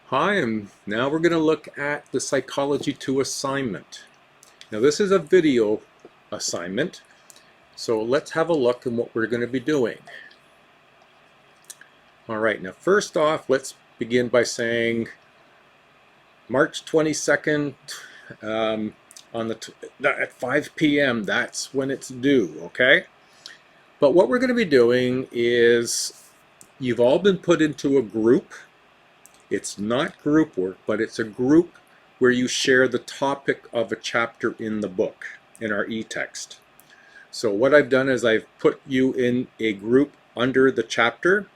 Hi, and now we're going to look at the Psychology 2 assignment. Now this is a video assignment, so let's have a look at what we're going to be doing. Alright, now first off, let's begin by saying March 22nd at 5 p.m. That's when it's due, okay? But what we're going to be doing is you've all been put into a group. It's not group work, but it's a group where you share the topic of a chapter in the book, in our e-text. So what I've done is I've put you in a group under the chapter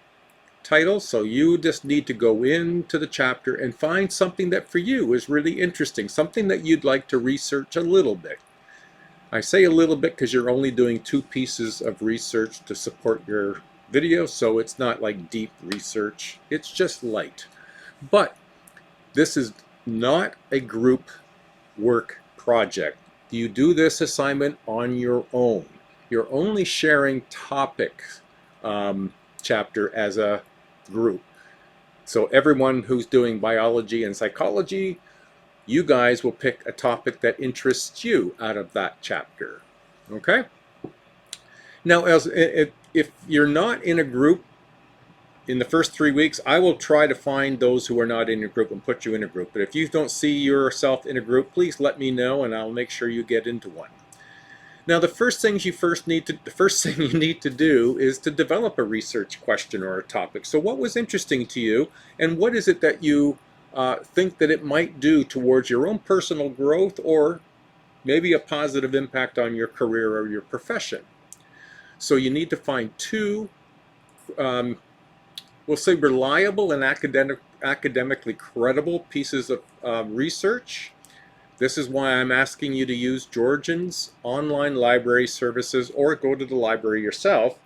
title, so you just need to go into the chapter and find something that for you is really interesting, something that you'd like to research a little bit. I say a little bit because you're only doing 2 pieces of research to support your video, so it's not like deep research, it's just light. But this is not a group work project. You do this assignment on your own. You're only sharing topic chapter as a group. So everyone who's doing biology and psychology, you guys will pick a topic that interests you out of that chapter. Okay? Now, if you're not in a group, in the first 3 weeks, I will try to find those who are not in a group and put you in a group. But if you don't see yourself in a group, please let me know and I'll make sure you get into one. Now, the first thing you need to do is to develop a research question or a topic. So what was interesting to you, and what is it that you think that it might do towards your own personal growth or maybe a positive impact on your career or your profession? So you need to find 2 we'll say reliable and academically credible pieces of research. This is why I'm asking you to use Georgian's online library services or go to the library yourself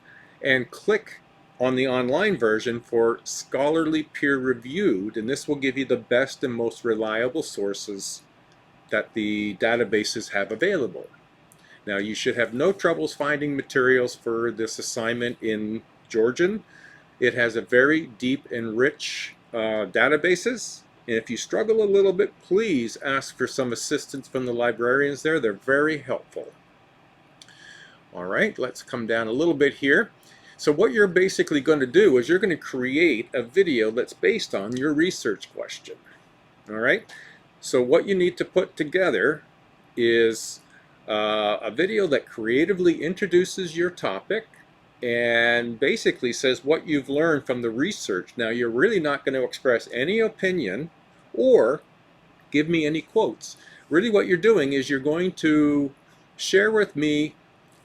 and click on the online version for scholarly peer-reviewed, and this will give you the best and most reliable sources that the databases have available. Now you should have no troubles finding materials for this assignment in Georgian. It has a very deep and rich databases, and if you struggle a little bit, please ask for some assistance from the librarians there. They're very helpful. All right, let's come down a little bit here. So what you're basically going to do is you're going to create a video that's based on your research question. All right, so what you need to put together is a video that creatively introduces your topic and basically says what you've learned from the research. Now, you're really not going to express any opinion or give me any quotes. Really what you're doing is you're going to share with me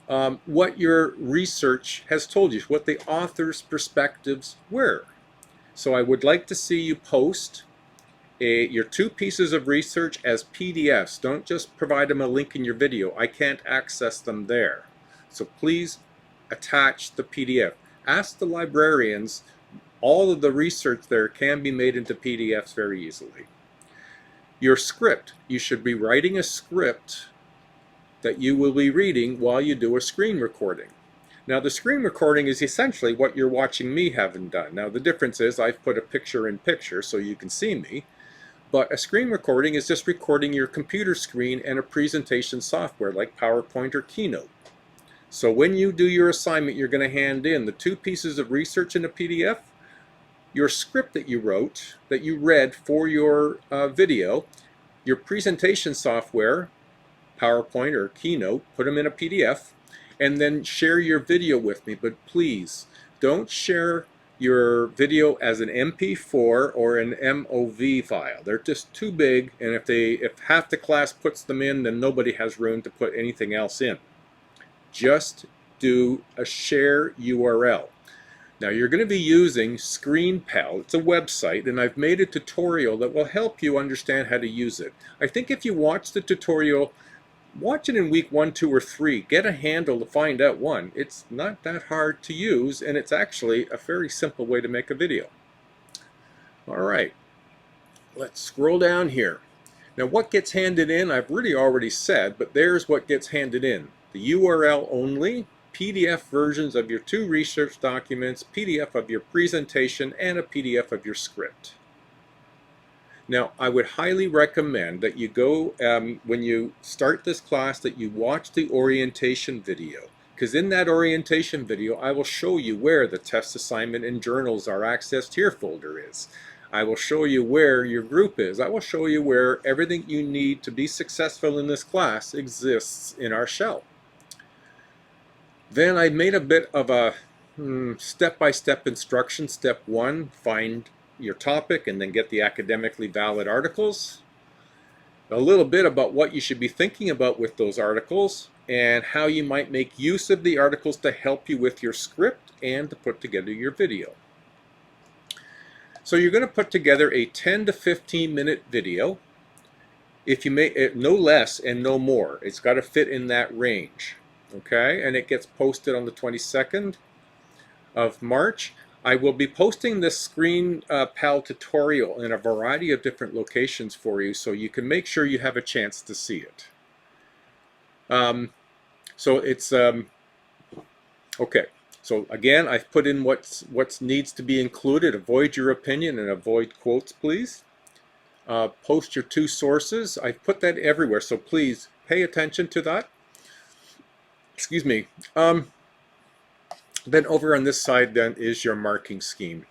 what your research has told you, what the author's perspectives were. So I would like to see you post your 2 pieces of research as PDFs. Don't just provide them a link in your video. I can't access them there. So please attach the PDF. Ask the librarians. All of the research there can be made into PDFs very easily. Your script. You should be writing a script that you will be reading while you do a screen recording. Now the screen recording is essentially what you're watching me having done. Now the difference is I've put a picture in picture so you can see me, but a screen recording is just recording your computer screen and a presentation software like PowerPoint or Keynote. So when you do your assignment, you're going to hand in the 2 pieces of research in a PDF, your script that you wrote, that you read for your video, your presentation software, PowerPoint or Keynote, put them in a PDF, and then share your video with me. But please, don't share your video as an MP4 or an MOV file. They're just too big, and if half the class puts them in, then nobody has room to put anything else in. Just do a share URL. Now you're going to be using ScreenPal. It's a website, and I've made a tutorial that will help you understand how to use it. I think if you watch the tutorial, watch it in week 1, 2, or 3. Get a handle to find out one. It's not that hard to use, and it's actually a very simple way to make a video. All right, let's scroll down here. Now what gets handed in, I've really already said, but there's what gets handed in. The URL only, PDF versions of your 2 research documents, PDF of your presentation, and a PDF of your script. Now, I would highly recommend that you go, when you start this class, that you watch the orientation video. Because in that orientation video, I will show you where the test assignment and journals are accessed here folder is. I will show you where your group is. I will show you where everything you need to be successful in this class exists in our shell. Then I made a bit of a step-by-step instruction. Step 1, find your topic and then get the academically valid articles. A little bit about what you should be thinking about with those articles and how you might make use of the articles to help you with your script and to put together your video. So you're going to put together a 10 to 15 minute video. If you make it no less and no more, it's got to fit in that range. Okay, and it gets posted on the 22nd of March. I will be posting this Screen Pal tutorial in a variety of different locations for you, so you can make sure you have a chance to see it. So it's okay. So again, I've put in what needs to be included. Avoid your opinion and avoid quotes, please. Post your 2 sources. I've put that everywhere, so please pay attention to that. Excuse me. Then over on this side then is your marking scheme.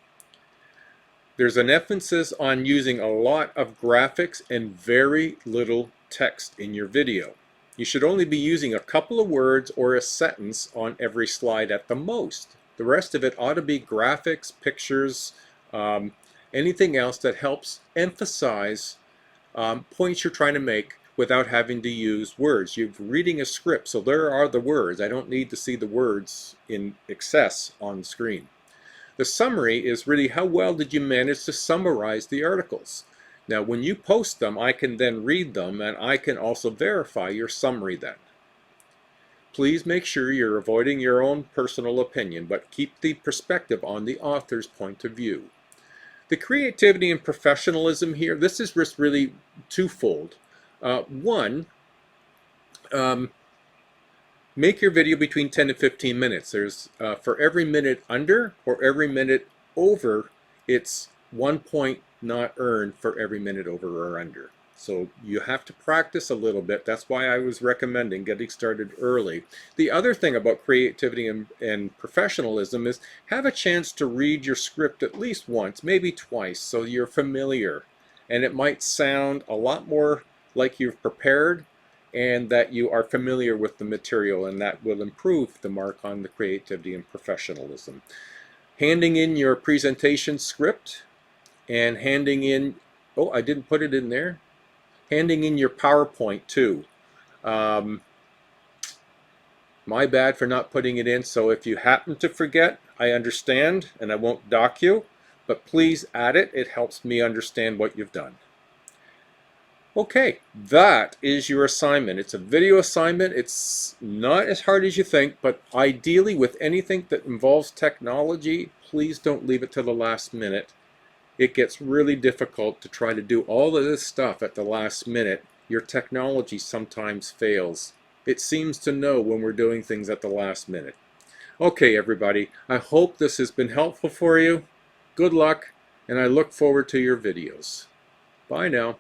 There's an emphasis on using a lot of graphics and very little text in your video. You should only be using a couple of words or a sentence on every slide at the most. The rest of it ought to be graphics, pictures, anything else that helps emphasize points you're trying to make without having to use words. You're reading a script, so there are the words. I don't need to see the words in excess on the screen. The summary is really how well did you manage to summarize the articles. Now when you post them, I can then read them and I can also verify your summary then. Please make sure you're avoiding your own personal opinion, but keep the perspective on the author's point of view. The creativity and professionalism here, this is just really twofold. One, make your video between 10 to 15 minutes. There's for every minute under or every minute over, it's 1 point not earned for every minute over or under. So you have to practice a little bit. That's why I was recommending getting started early. The other thing about creativity and professionalism is have a chance to read your script at least once, maybe twice, so you're familiar. And it might sound a lot more like you've prepared and that you are familiar with the material, and that will improve the mark on the creativity and professionalism. Handing in your presentation script and handing in, oh, I didn't put it in there, handing in your PowerPoint too. My bad for not putting it in, so if you happen to forget, I understand and I won't dock you, but please add it. It helps me understand what you've done. Okay, that is your assignment. It's a video assignment. It's not as hard as you think, but ideally with anything that involves technology, please don't leave it to the last minute. It gets really difficult to try to do all of this stuff at the last minute. Your technology sometimes fails. It seems to know when we're doing things at the last minute. Okay, everybody, I hope this has been helpful for you. Good luck, and I look forward to your videos. Bye now.